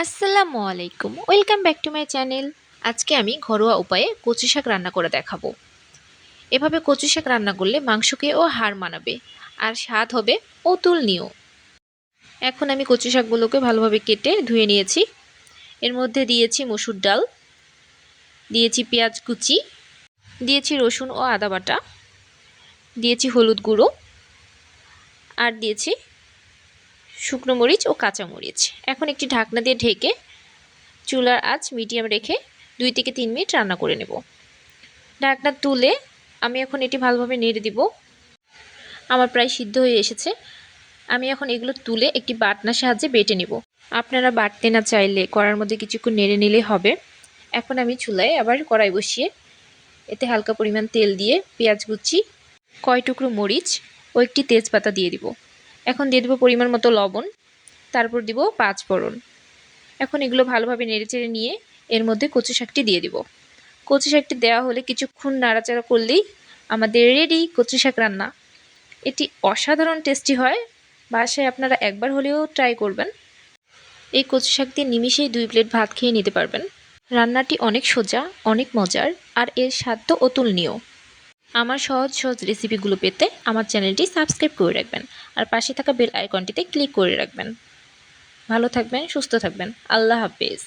আসসালামু আলাইকুম, welcome back to my channel. আজকে আমি ঘরোয়া উপায়ে কচু শাক রান্না করে দেখাবো। এভাবে কচু শাক রান্না করলে মাংসকেও হার মানাবে আর স্বাদ হবে অতুলনীয়। এখন আমি কচু শাকগুলোকে ভালোভাবে কেটে ধুয়ে নিয়েছি। এর মধ্যে দিয়েছি মসুর ডাল, দিয়েছি পেঁয়াজ কুচি, দিয়েছি রসুন ও আদা বাটা, দিয়েছি হলুদ গুঁড়ো আর দিয়েছি শুকনো মরিচ ও কাঁচা মরিচ। এখন একটি ঢাকনা দিয়ে ঢেকে চুলার আঁচ মিডিয়াম রেখে 2 থেকে 3 মিনিট রান্না করে নেব। ঢাকনা তুলে আমি এখন এটি ভালোভাবে নেড়ে দিব। আমার প্রায় সিদ্ধ হয়ে এসেছে। আমি এখন এগুলো তুলে একটি বাটনার সাহায্যে বেটে নেব। আপনারা বাটতে না চাইলে কড়ার মধ্যে কিছুক্ষণ নেড়ে নিলেই হবে। এখন আমি চুলায় আবার কড়াই বসিয়ে এতে হালকা পরিমাণ তেল দিয়ে পেঁয়াজ কুচি, কয় টুকরো মরিচ ও একটি তেজপাতা দিয়ে দিব। এখন দিয়ে দেব পরিমাণ মতো লবণ, তারপর দিব 5 ফোড়ন। এখন এগুলো ভালোভাবে নেড়েচেড়ে নিয়ে এর মধ্যে কচু শাকটি দিয়ে দিব। কচু শাকটি দেওয়া হলে কিছুক্ষণ নাড়াচাড়া করলেই আমাদের রেডি কচু শাক রান্না। এটি অসাধারণ টেস্টি হয়, বাসায় আপনারা একবার হলেও ট্রাই করবেন। এই কচু শাক দিয়ে নিমিষেই 2 প্লেট ভাত খেয়ে নিতে পারবেন। রান্নাটি অনেক সোজা, অনেক মজার আর এর স্বাদ তো অতুলনীয়। আমার সহজ সহজ রেসিপিগুলো পেতে আমার চ্যানেলটি সাবস্ক্রাইব করে রাখবেন আর পাশে থাকা বেল আইকনটিতে ক্লিক করে রাখবেন। ভালো থাকবেন, সুস্থ থাকবেন। আল্লাহ হাফেজ।